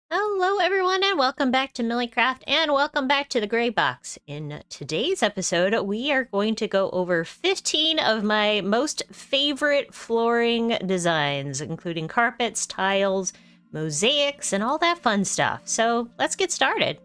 Hello, everyone, and welcome back to Millicraft, and welcome back to the Gray Box. In today's episode, we are going to go over 15 of my most favorite flooring designs, including carpets, tiles, mosaics, and all that fun stuff. So let's get started.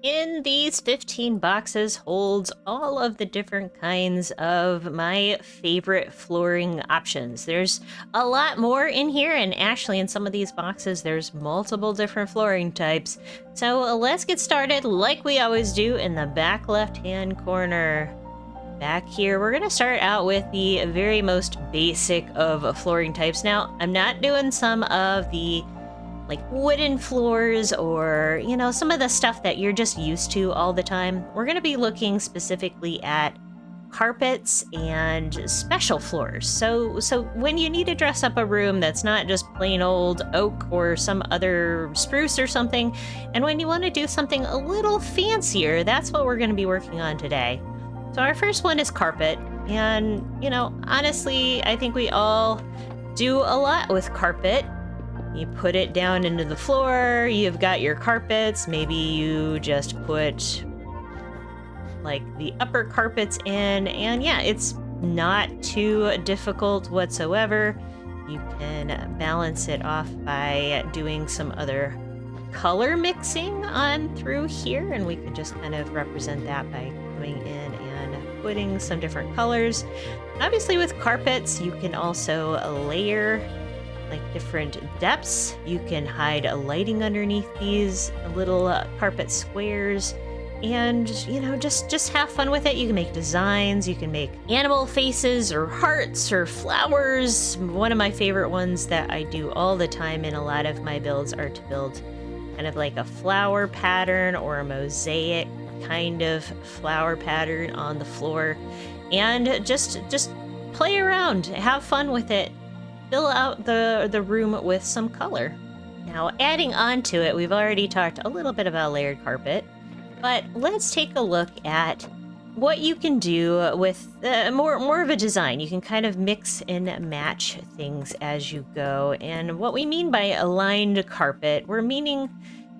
In these 15 boxes holds all of the different kinds of my favorite flooring options. There's a lot more in here, and actually in some of these boxes there's multiple different flooring types. So let's get started like we always do in the back left-hand corner. Back here, we're going to start out with the very most basic of flooring types. Now, I'm not doing some of the wooden floors or, some of the stuff that you're just used to all the time. We're going to be looking specifically at carpets and special floors. So when you need to dress up a room that's not just plain old oak or some other spruce or something, and when you want to do something a little fancier, that's what we're going to be working on today. So our first one is carpet. And, honestly, I think we all do a lot with carpet. You put it down into the floor, you've got your carpets, maybe you just put the upper carpets in, and yeah, it's not too difficult whatsoever. You can balance it off by doing some other color mixing on through here, and we can just kind of represent that by coming in and putting some different colors. Obviously with carpets, you can also layer different depths. You can hide a lighting underneath these little carpet squares, and just have fun with it. You can make designs, you can make animal faces or hearts or flowers. One of my favorite ones that I do all the time in a lot of my builds are to build kind of like a flower pattern or a mosaic kind of flower pattern on the floor, and just play around, have fun with it. Fill out the room with some color. Now, adding on to it, we've already talked a little bit about layered carpet, but let's take a look at what you can do with more of a design. You can kind of mix and match things as you go. And what we mean by a lined carpet, we're meaning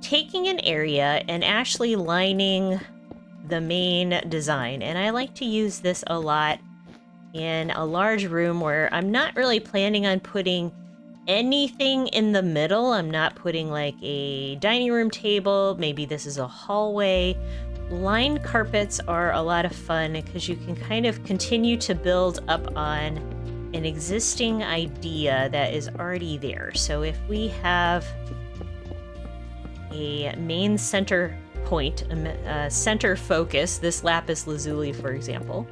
taking an area and actually lining the main design. And I like to use this a lot in a large room where I'm not really planning on putting anything in the middle. I'm not putting a dining room table. Maybe this is a hallway. Lined carpets are a lot of fun because you can kind of continue to build up on an existing idea that is already there. So if we have a main center point, a center focus, this lapis lazuli, for example,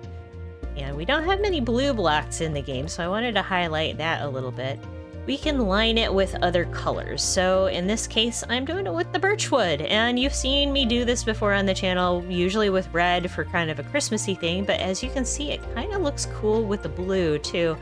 and we don't have many blue blocks in the game, so I wanted to highlight that a little bit. We can line it with other colors. So in this case, I'm doing it with the birchwood, and you've seen me do this before on the channel, usually with red for kind of a Christmassy thing, but as you can see, it kind of looks cool with the blue too.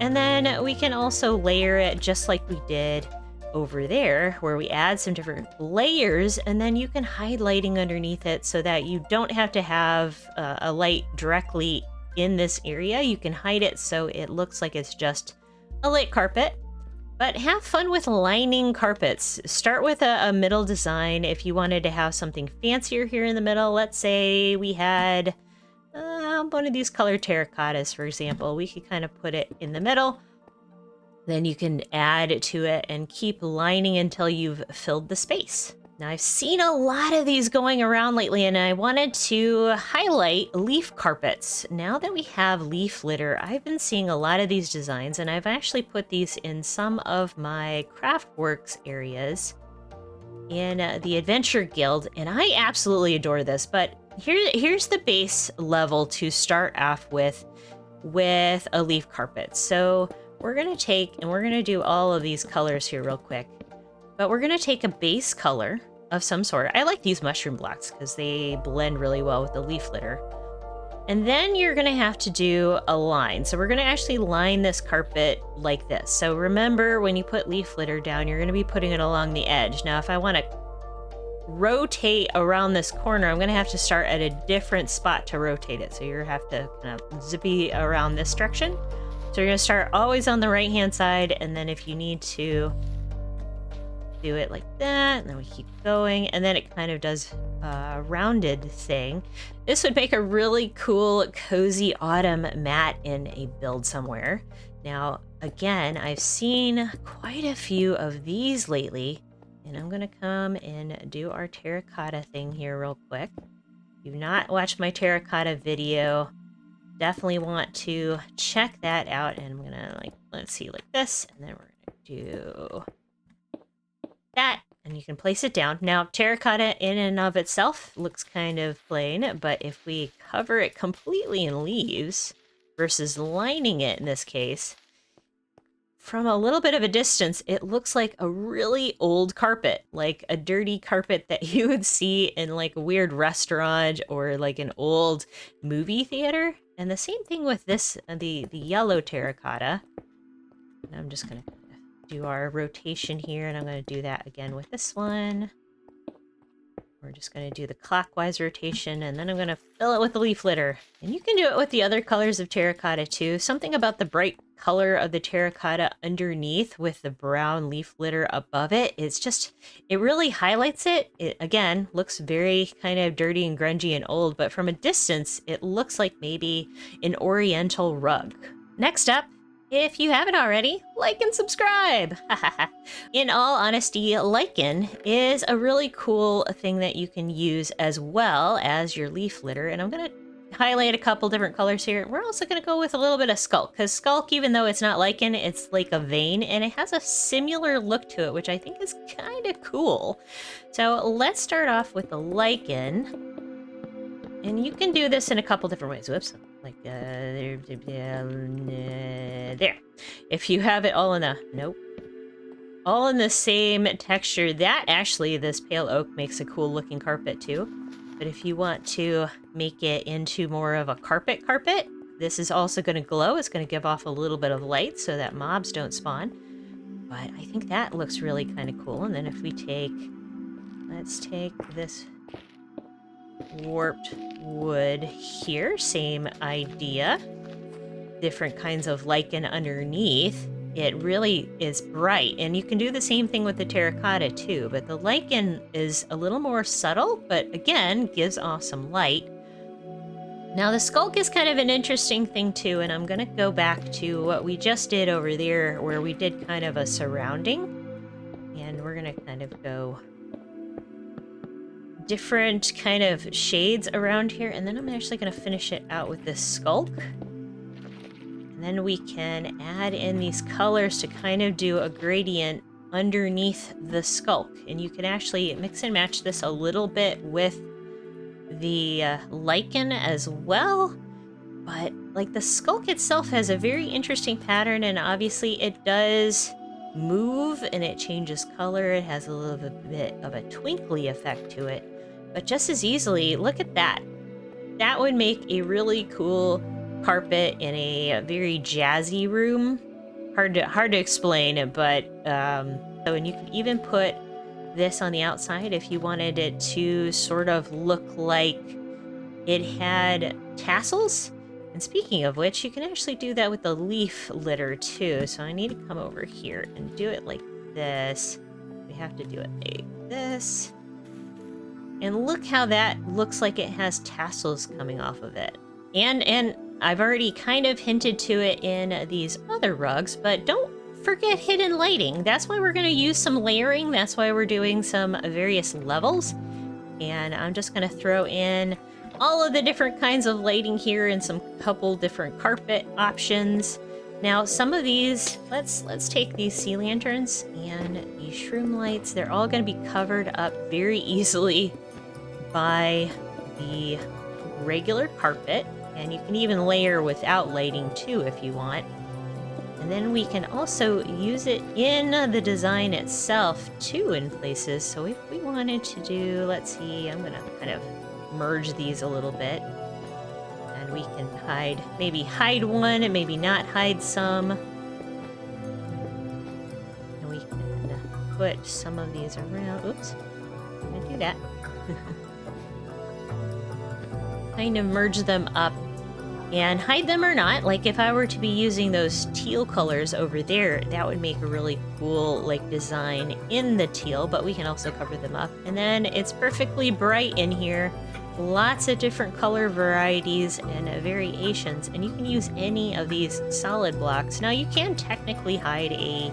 And then we can also layer it just like we did over there, where we add some different layers, and then you can hide lighting underneath it so that you don't have to have a light directly in this area. You can hide it so it looks like it's just a lit carpet. But have fun with lining carpets. Start with a middle design. If you wanted to have something fancier here in the middle, let's say we had one of these colored terracottas, for example. We could kind of put it in the middle. Then you can add to it and keep lining until you've filled the space. Now, I've seen a lot of these going around lately, and I wanted to highlight leaf carpets. Now that we have leaf litter, I've been seeing a lot of these designs, and I've actually put these in some of my Craftworks areas in the Adventure Guild, and I absolutely adore this. But here's the base level to start off with a leaf carpet. So we're going to take, and we're going to do all of these colors here real quick. But we're going to take a base color of some sort. I like these mushroom blocks because they blend really well with the leaf litter. And then you're going to have to do a line. So we're going to actually line this carpet like this. So remember, when you put leaf litter down, you're going to be putting it along the edge. Now, if I want to rotate around this corner, I'm going to have to start at a different spot to rotate it. So you have to kind of zippy around this direction. So you're going to start always on the right hand side, and then if you need to do it like that, and then we keep going, and then it kind of does a rounded thing. This would make a really cool, cozy autumn mat in a build somewhere. Now, again, I've seen quite a few of these lately, and I'm gonna come and do our terracotta thing here real quick. If you've not watched my terracotta video, definitely want to check that out. And I'm gonna, like, let's see, like this, and then we're gonna do that, and you can place it down. Now, terracotta in and of itself looks kind of plain, but if we cover it completely in leaves versus lining it in this case, from a little bit of a distance, it looks like a really old carpet, like a dirty carpet that you would see in like a weird restaurant or like an old movie theater. And the same thing with this, the yellow terracotta. And I'm just gonna do our rotation here, and I'm gonna do that again with this one. We're just going to do the clockwise rotation, and then I'm going to fill it with the leaf litter. And you can do it with the other colors of terracotta too. Something about the bright color of the terracotta underneath with the brown leaf litter above it, it really highlights it. It, again, looks very kind of dirty and grungy and old, but from a distance, it looks like maybe an oriental rug. Next up, if you haven't already, like and subscribe! In all honesty, lichen is a really cool thing that you can use as well as your leaf litter. And I'm going to highlight a couple different colors here. We're also going to go with a little bit of skulk, because skulk, even though it's not lichen, it's like a vein, and it has a similar look to it, which I think is kind of cool. So let's start off with the lichen. And you can do this in a couple different ways. Whoops. Like, there. If you have it all in all in the same texture, this pale oak makes a cool looking carpet too. But if you want to make it into more of a carpet, this is also going to glow. It's going to give off a little bit of light so that mobs don't spawn. But I think that looks really kind of cool. And then if we let's take this warped wood here, same idea, different kinds of lichen underneath. It really is bright, and you can do the same thing with the terracotta too, but the lichen is a little more subtle, but again gives off some light. Now the skulk is kind of an interesting thing too, and I'm gonna go back to what we just did over there where we did kind of a surrounding, and we're gonna kind of go different kind of shades around here, and then I'm actually going to finish it out with this skulk. And then we can add in these colors to kind of do a gradient underneath the skulk. And you can actually mix and match this a little bit with the lichen as well. But like the skulk itself has a very interesting pattern, and obviously it does move and it changes color. It has a little bit of a twinkly effect to it. But just as easily, look at that. That would make a really cool carpet in a very jazzy room. Hard to explain, but so, and you could even put this on the outside if you wanted it to sort of look like it had tassels. And speaking of which, you can actually do that with the leaf litter too. So I need to come over here and do it like this. We have to do it like this. And look how that looks like it has tassels coming off of it. And I've already kind of hinted to it in these other rugs, but don't forget hidden lighting. That's why we're going to use some layering. That's why we're doing some various levels. And I'm just going to throw in all of the different kinds of lighting here and some couple different carpet options. Now, some of these, let's take these sea lanterns and these shroom lights. They're all going to be covered up very easily by the regular carpet, and you can even layer without lighting too if you want. And then we can also use it in the design itself too in places. So if we wanted to do, let's see, I'm gonna kind of merge these a little bit, and we can maybe hide one and maybe not hide some. And we can put some of these around. Oops, I'm gonna do that. Kind of merge them up and hide them or not. Like if I were to be using those teal colors over there, that would make a really cool like design in the teal, but we can also cover them up. And then it's perfectly bright in here. Lots of different color varieties and variations, and you can use any of these solid blocks. Now you can technically hide a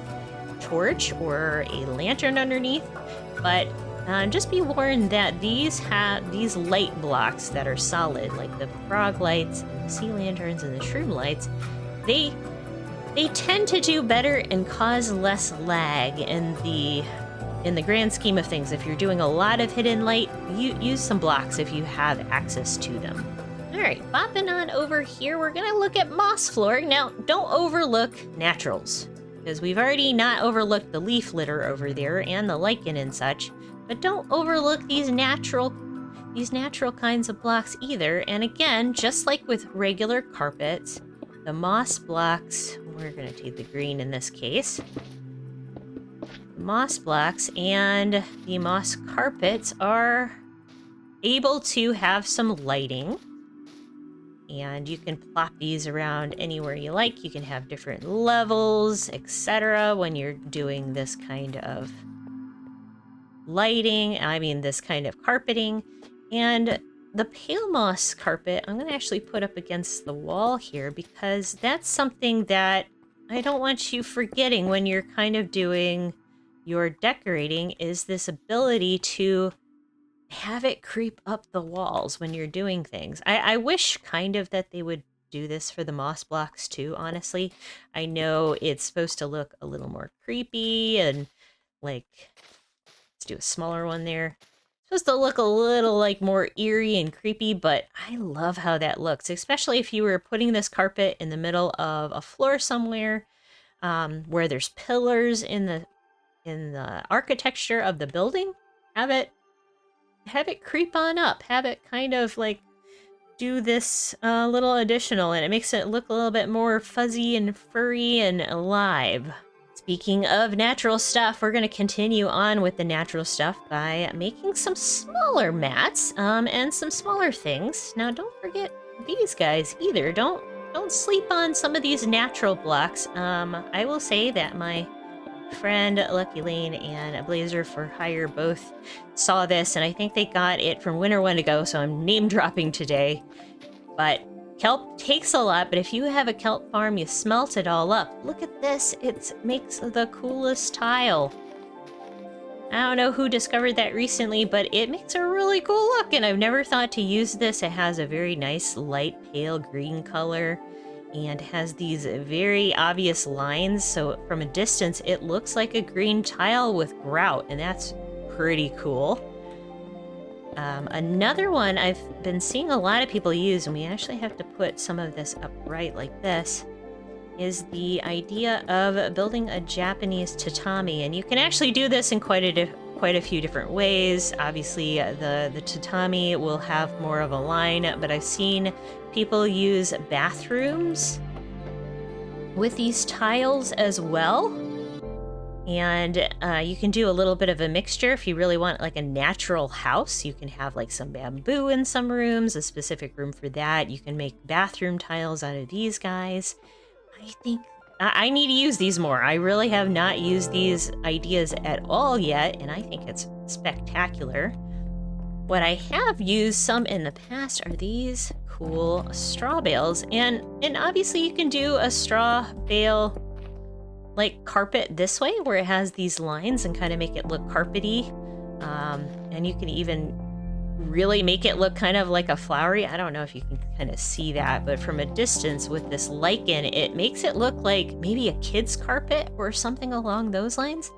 torch or a lantern underneath, but just be warned that these light blocks that are solid, like the frog lights and the sea lanterns and the shroom lights, they tend to do better and cause less lag in the grand scheme of things. If you're doing a lot of hidden light, you use some blocks if you have access to them. All right, bopping on over here, we're gonna look at moss flooring. Now, don't overlook naturals, because we've already not overlooked the leaf litter over there and the lichen and such. But don't overlook these natural kinds of blocks either. And again, just like with regular carpets, the moss blocks, we're going to take the green in this case, moss blocks and the moss carpets are able to have some lighting. And you can plop these around anywhere you like. You can have different levels, etc. when you're doing this kind of lighting, this kind of carpeting. And the pale moss carpet, I'm going to actually put up against the wall here, because that's something that I don't want you forgetting when you're kind of doing your decorating, is this ability to have it creep up the walls when you're doing things. I wish kind of that they would do this for the moss blocks too, honestly. I know it's supposed to look a little more creepy and like, let's do a smaller one there. It's supposed to look a little like more eerie and creepy, but I love how that looks, especially if you were putting this carpet in the middle of a floor somewhere where there's pillars in the architecture of the building. Have it creep on up. Have it kind of like do this little additional, and it makes it look a little bit more fuzzy and furry and alive. Speaking of natural stuff, we're going to continue on with the natural stuff by making some smaller mats and some smaller things. Now, don't forget these guys either. Don't sleep on some of these natural blocks. I will say that my friend Lucky Lane and Blazer for Hire both saw this, and I think they got it from Winter Wendigo, so I'm name dropping today. But kelp takes a lot, but if you have a kelp farm, you smelt it all up. Look at this. It makes the coolest tile. I don't know who discovered that recently, but it makes a really cool look, and I've never thought to use this. It has a very nice light pale green color and has these very obvious lines, so from a distance it looks like a green tile with grout, and that's pretty cool. Another one I've been seeing a lot of people use, and we actually have to put some of this upright like this, is the idea of building a Japanese tatami. And you can actually do this in quite a few different ways. Obviously, the tatami will have more of a line, but I've seen people use bathrooms with these tiles as well. And you can do a little bit of a mixture. If you really want like a natural house, you can have like some bamboo in some rooms, a specific room for that. You can make bathroom tiles out of these guys. I think I need to use these more. I really have not used these ideas at all yet, and I think it's spectacular. What I have used some in the past are these cool straw bales, and obviously you can do a straw bale like carpet this way, where it has these lines and kind of make it look carpety, and you can even really make it look kind of like a flowery. I don't know if you can kind of see that, but from a distance with this lichen, it makes it look like maybe a kid's carpet or something along those lines.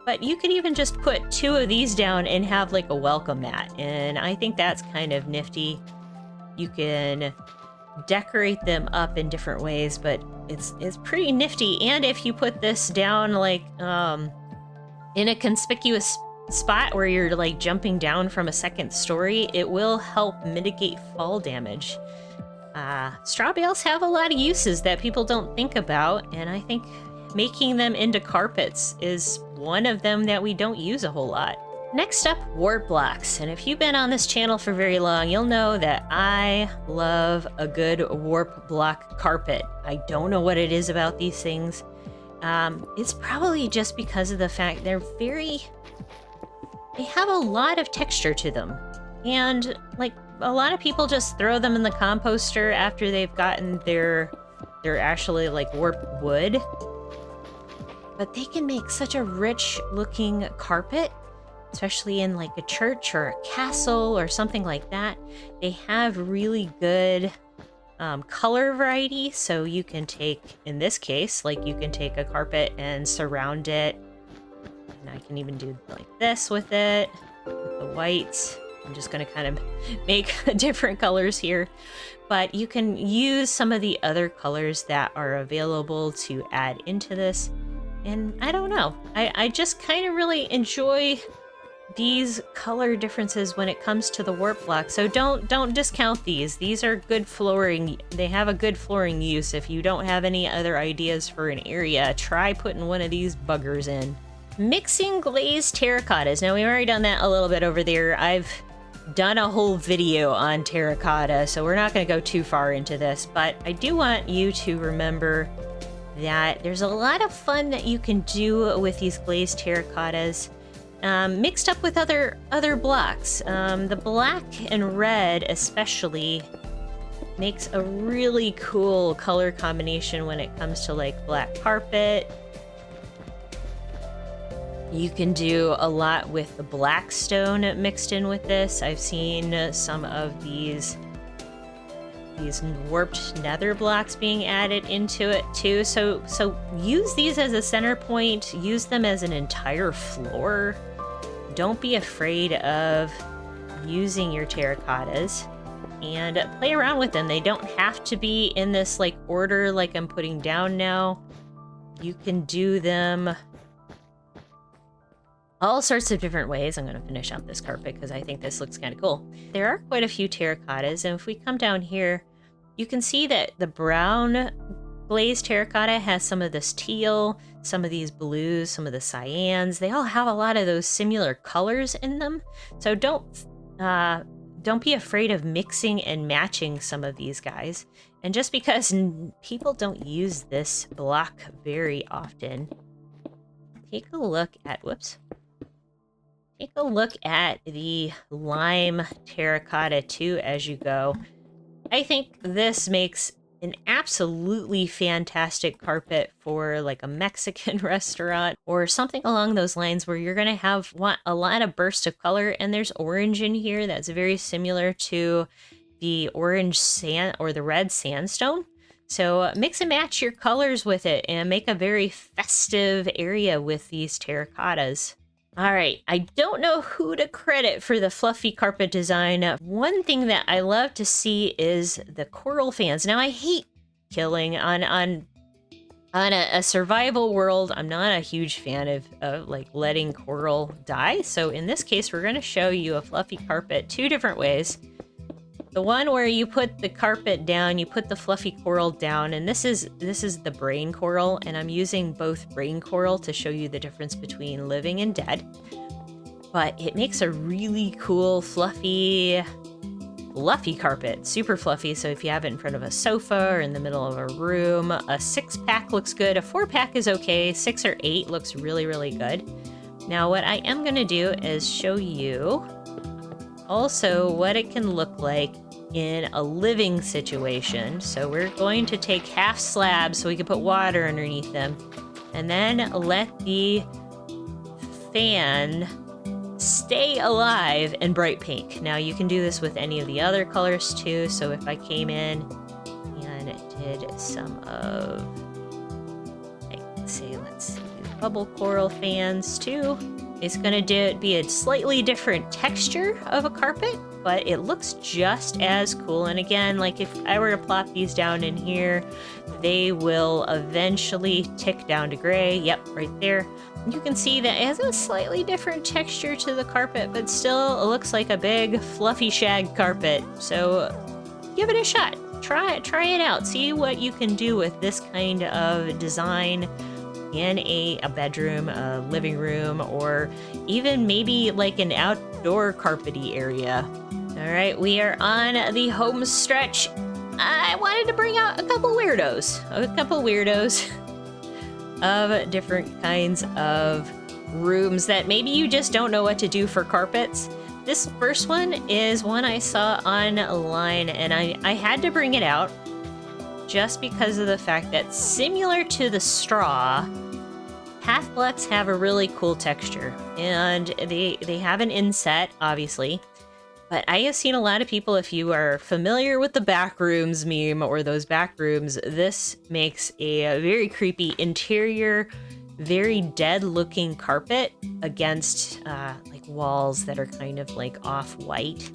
But you could even just put 2 of these down and have like a welcome mat, and I think that's kind of nifty. You can decorate them up in different ways, but it's pretty nifty. And if you put this down like in a conspicuous spot where you're like jumping down from a second story, it will help mitigate fall damage. Straw bales have a lot of uses that people don't think about, and I think making them into carpets is one of them that we don't use a whole lot. Next up, wart blocks. And if you've been on this channel for very long, you'll know that I love a good warp block carpet. I don't know what it is about these things. It's probably just because of the fact they have a lot of texture to them. And like a lot of people just throw them in the composter after they've gotten their actually like warp wood. But they can make such a rich looking carpet, especially in like a church or a castle or something like that. They have really good color variety, so you can take, in this case, like you can take a carpet and surround it. And I can even do like this with it, with the whites. I'm just going to kind of make different colors here, but you can use some of the other colors that are available to add into this. And I don't know, I just kind of really enjoy these color differences when it comes to the warp block. So don't discount these. These are good flooring. They have a good flooring use. If you don't have any other ideas for an area, try putting one of these buggers in. Mixing glazed terracottas. Now we've already done that a little bit over there. I've done a whole video on terracotta, so we're not going to go too far into this, but I do want you to remember that there's a lot of fun that you can do with these glazed terracottas, mixed up with other blocks. The black and red especially makes a really cool color combination when it comes to like black carpet. You can do a lot with the black stone mixed in with this. I've seen some of these warped nether blocks being added into it too. So use these as a center point, use them as an entire floor. Don't be afraid of using your terracottas and play around with them. They don't have to be in this like order like I'm putting down now. You can do them all sorts of different ways. I'm going to finish out this carpet because I think this looks kind of cool. There are quite a few terracottas, and if we come down here, you can see that the brown glazed terracotta has some of this teal, some of these blues, some of the cyans. They all have a lot of those similar colors in them. So don't be afraid of mixing and matching some of these guys. And just because people don't use this block very often, take a look at, take a look at the lime terracotta too as you go. I think this makes an absolutely fantastic carpet for like a Mexican restaurant or something along those lines where you're going to want a lot of bursts of color. And there's orange in here that's very similar to the orange sand or the red sandstone. So mix and match your colors with it and make a very festive area with these terracottas. All right, I don't know who to credit for the fluffy carpet design. One thing that I love to see is the coral fans. Now, I hate killing on a survival world. I'm not a huge fan of like letting coral die. So in this case, we're going to show you a fluffy carpet two different ways. The one where you put the carpet down, you put the fluffy coral down, and this is the brain coral, and I'm using both brain coral to show you the difference between living and dead. But it makes a really cool fluffy carpet, super fluffy. So if you have it in front of a sofa or in the middle of a room, a 6-pack looks good. A 4-pack is okay. 6 or 8 looks really, really good. Now what I am going to do is show you also what it can look like in a living situation. So we're going to take half slabs so we can put water underneath them, and then let the fan stay alive in bright pink. Now you can do this with any of the other colors too. So if I came in and did some of, like, let's see, bubble coral fans too. It's going to be a slightly different texture of a carpet, but it looks just as cool. And again, like if I were to plop these down in here, they will eventually tick down to gray. Yep, right there. You can see that it has a slightly different texture to the carpet, but still it looks like a big fluffy shag carpet. So give it a shot. Try it out. See what you can do with this kind of design in a bedroom, a living room, or even maybe like an outdoor carpety area. All right, we are on the home stretch. I wanted to bring out a couple weirdos of different kinds of rooms that maybe you just don't know what to do for carpets. This first one is one I saw online, and I had to bring it out just because of the fact that, similar to the straw, path blocks have a really cool texture, and they have an inset, obviously. But I have seen a lot of people, if you are familiar with the backrooms meme or those backrooms, this makes a very creepy interior, very dead looking carpet against like walls that are kind of like off-white.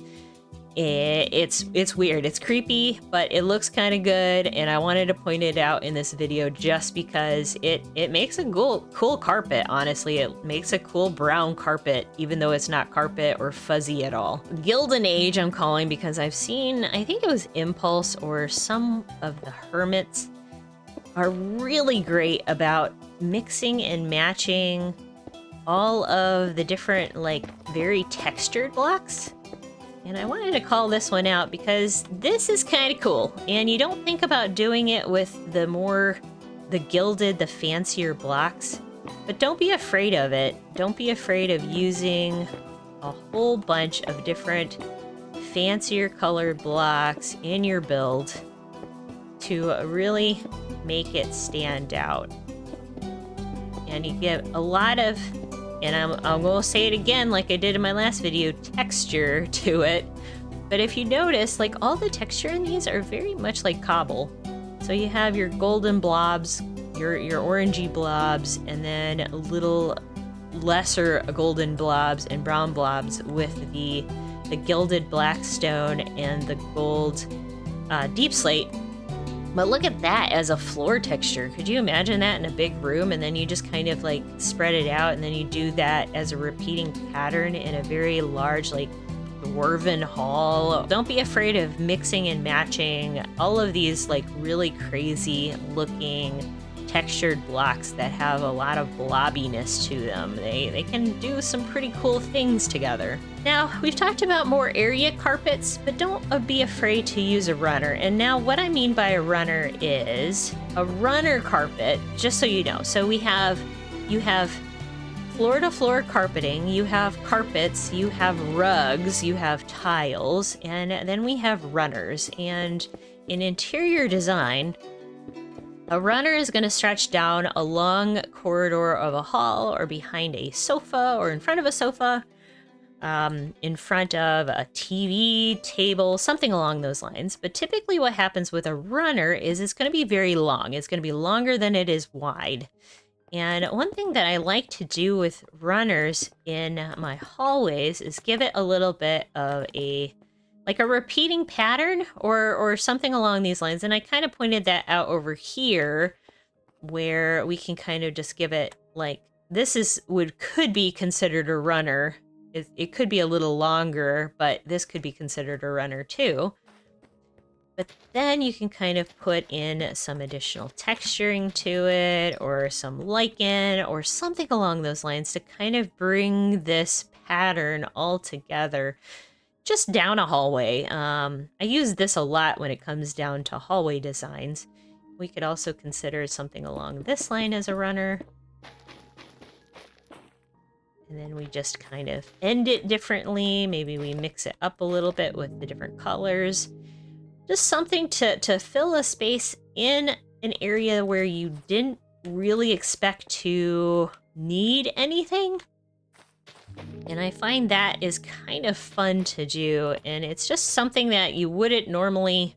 It's weird, it's creepy, but it looks kind of good, and I wanted to point it out in this video just because it makes a cool carpet. Honestly, it makes a cool brown carpet, even though it's not carpet or fuzzy at all. Gilded Age I'm calling because I've seen, I think it was Impulse or some of the hermits are really great about mixing and matching all of the different, like, very textured blocks. And I wanted to call this one out because this is kind of cool, and you don't think about doing it with the gilded, the fancier blocks, but don't be afraid of it. Don't be afraid of using a whole bunch of different fancier colored blocks in your build to really make it stand out. And you get a lot of, and I'm going to say it again like I did in my last video, texture to it. But if you notice, like, all the texture in these are very much like cobble. So you have your golden blobs, your orangey blobs, and then little lesser golden blobs and brown blobs with the gilded black stone and the gold deep slate. But look at that as a floor texture. Could you imagine that in a big room, and then you just kind of like spread it out, and then you do that as a repeating pattern in a very large, like, dwarven hall? Don't be afraid of mixing and matching all of these like really crazy looking textured blocks that have a lot of blobbiness to them. They can do some pretty cool things together. Now, we've talked about more area carpets, but don't be afraid to use a runner. And now what I mean by a runner is a runner carpet, just so you know. So you have floor-to-floor carpeting, you have carpets, you have rugs, you have tiles, and then we have runners. And in interior design, a runner is going to stretch down a long corridor of a hall, or behind a sofa, or in front of a sofa, in front of a TV, table, something along those lines. But typically what happens with a runner is it's going to be very long. It's going to be longer than it is wide. And one thing that I like to do with runners in my hallways is give it a little bit of a repeating pattern or something along these lines. And I kind of pointed that out over here, where we can kind of just give it like, this could be considered a runner. It could be a little longer, but this could be considered a runner too. But then you can kind of put in some additional texturing to it, or some lichen, or something along those lines to kind of bring this pattern all together just down a hallway. I use this a lot when it comes down to hallway designs. We could also consider something along this line as a runner. And then we just kind of end it differently. Maybe we mix it up a little bit with the different colors. Just something to fill a space in an area where you didn't really expect to need anything. And I find that is kind of fun to do. And it's just something that you wouldn't normally,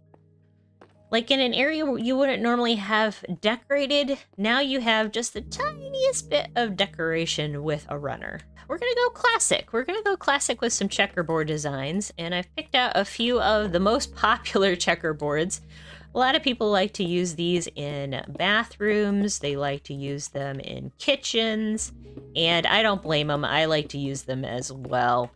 like in an area where you wouldn't normally have decorated. Now you have just the tiniest bit of decoration with a runner. We're going to go classic. We're going to go classic with some checkerboard designs. And I've picked out a few of the most popular checkerboards. A lot of people like to use these in bathrooms. They like to use them in kitchens. And I don't blame them. I like to use them as well.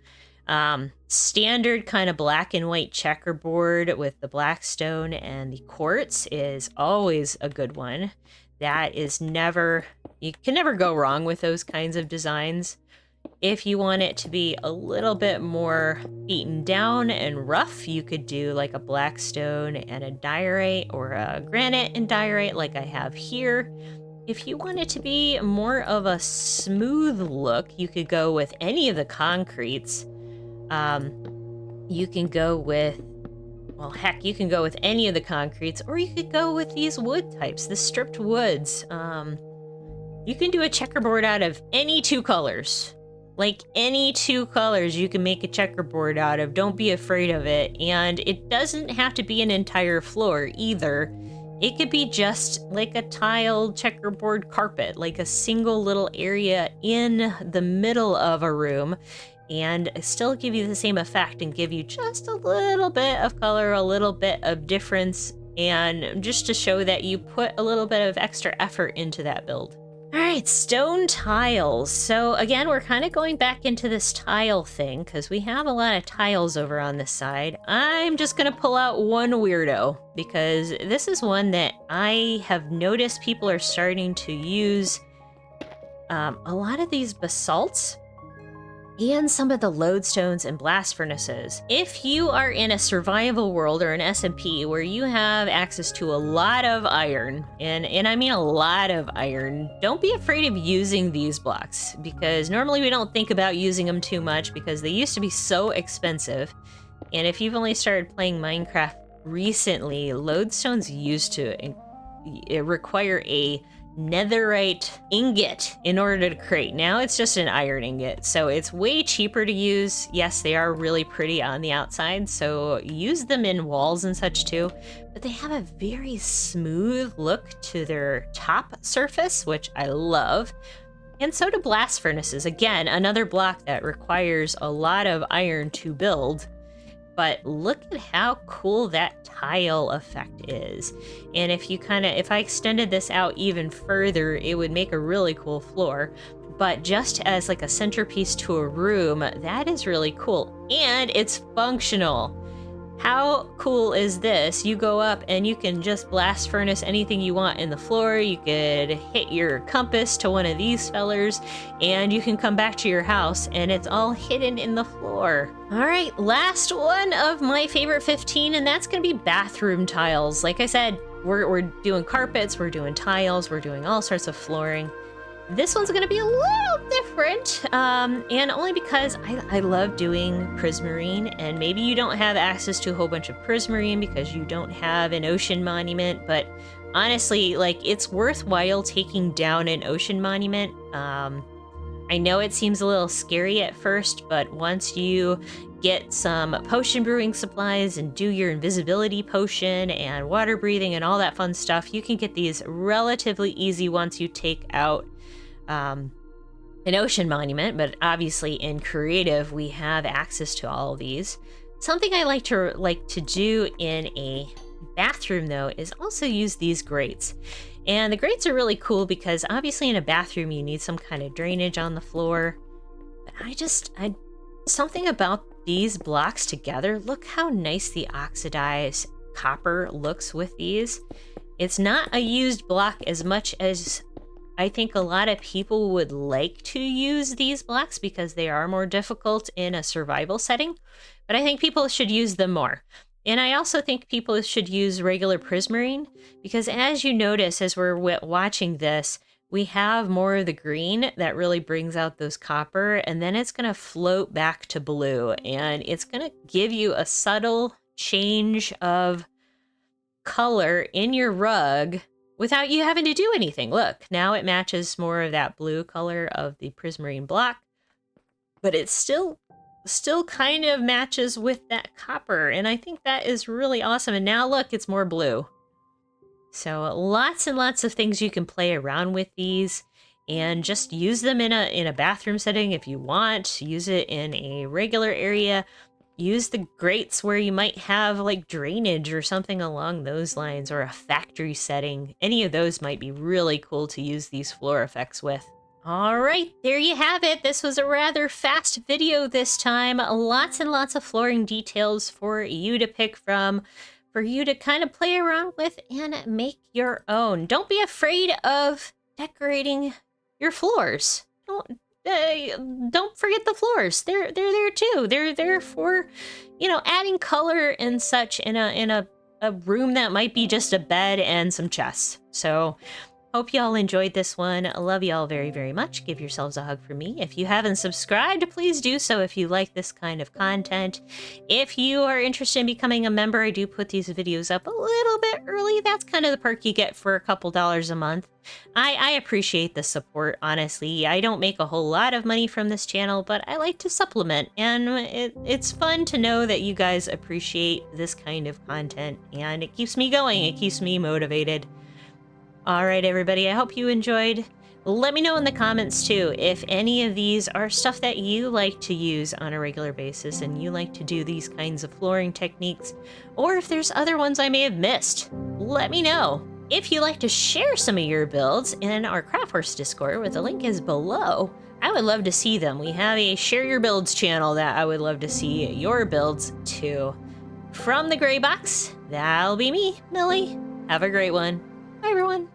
Standard kind of black and white checkerboard with the black stone and the quartz is always a good one. that is never, you can never go wrong with those kinds of designs. If you want it to be a little bit more beaten down and rough, you could do like a black stone and a diorite, or a granite and diorite like I have here. If you want it to be more of a smooth look, you could go with any of the concretes. You can go with, well, heck, you can go with any of the concretes, or you could go with these wood types, the stripped woods. You can do a checkerboard out of any 2 colors. Like any 2 colors you can make a checkerboard out of. Don't be afraid of it. And it doesn't have to be an entire floor either. It could be just like a tiled checkerboard carpet, like a single little area in the middle of a room, and still give you the same effect and give you just a little bit of color, a little bit of difference, and just to show that you put a little bit of extra effort into that build. All right, stone tiles. So again, we're kind of going back into this tile thing because we have a lot of tiles over on this side. I'm just going to pull out one weirdo because this is one that I have noticed people are starting to use a lot of these basalts and some of the lodestones and blast furnaces. If you are in a survival world or an SMP where you have access to a lot of iron, and I mean a lot of iron, don't be afraid of using these blocks, because normally we don't think about using them too much because they used to be so expensive. And if you've only started playing Minecraft recently, lodestones used to require a netherite ingot in order to create. Now it's just an iron ingot, so it's way cheaper to use. Yes, they are really pretty on the outside, so use them in walls and such too, but they have a very smooth look to their top surface, which I love. And so do blast furnaces. Again, another block that requires a lot of iron to build. But look at how cool that tile effect is. And if I extended this out even further, it would make a really cool floor. But just as like a centerpiece to a room, that is really cool. And it's functional. How cool is this? You go up and you can just blast furnace anything you want in the floor. You could hit your compass to one of these fellers, and you can come back to your house and it's all hidden in the floor. All right, last one of my favorite 15, and that's gonna be bathroom tiles. Like I said, we're doing carpets, we're doing tiles, we're doing all sorts of flooring. This one's gonna be a little different, and only because I love doing prismarine, and maybe you don't have access to a whole bunch of prismarine because you don't have an ocean monument, but honestly, like, it's worthwhile taking down an ocean monument. I know it seems a little scary at first, but once you get some potion brewing supplies and do your invisibility potion and water breathing and all that fun stuff, you can get these relatively easy once you take out an ocean monument. But obviously in creative we have access to all of these. Something I like to do in a bathroom though is also use these grates. And the grates are really cool because obviously in a bathroom you need some kind of drainage on the floor. But something about these blocks together, look how nice the oxidized copper looks with these. It's not a used block as much as I think a lot of people would like to use these blocks because they are more difficult in a survival setting, but I think people should use them more. And I also think people should use regular prismarine because, as you notice as we're watching this, we have more of the green that really brings out those copper, and then it's going to float back to blue, and it's going to give you a subtle change of color in your rug without you having to do anything. Look, now it matches more of that blue color of the prismarine block, but it still kind of matches with that copper, and I think that is really awesome. And now look, it's more blue. So lots and lots of things you can play around with these, and just use them in a bathroom setting if you want. Use it in a regular area. Use the grates where you might have like drainage or something along those lines, or a factory setting. Any of those might be really cool to use these floor effects with. All right, there you have it. This was a rather fast video this time. Lots and lots of flooring details for you to pick from. for you to kind of play around with and make your own. Don't be afraid of decorating your floors. Don't forget the floors. They're there too. They're there for, adding color and such in a room that might be just a bed and some chests. So hope y'all enjoyed this one. I love y'all very, very much. Give yourselves a hug from me. If you haven't subscribed, please do so if you like this kind of content. If you are interested in becoming a member, I do put these videos up a little bit early. That's kind of the perk you get for a couple dollars a month. I appreciate the support, honestly. I don't make a whole lot of money from this channel, but I like to supplement, and it's fun to know that you guys appreciate this kind of content, and it keeps me going. It keeps me motivated. All right, everybody, I hope you enjoyed. Let me know in the comments, too, if any of these are stuff that you like to use on a regular basis and you like to do these kinds of flooring techniques, or if there's other ones I may have missed. Let me know. If you like to share some of your builds in our Craft Horse Discord, where the link is below, I would love to see them. We have a Share Your Builds channel that I would love to see your builds, too. From the Gray Box, that'll be me, Millie. Have a great one. Bye, everyone.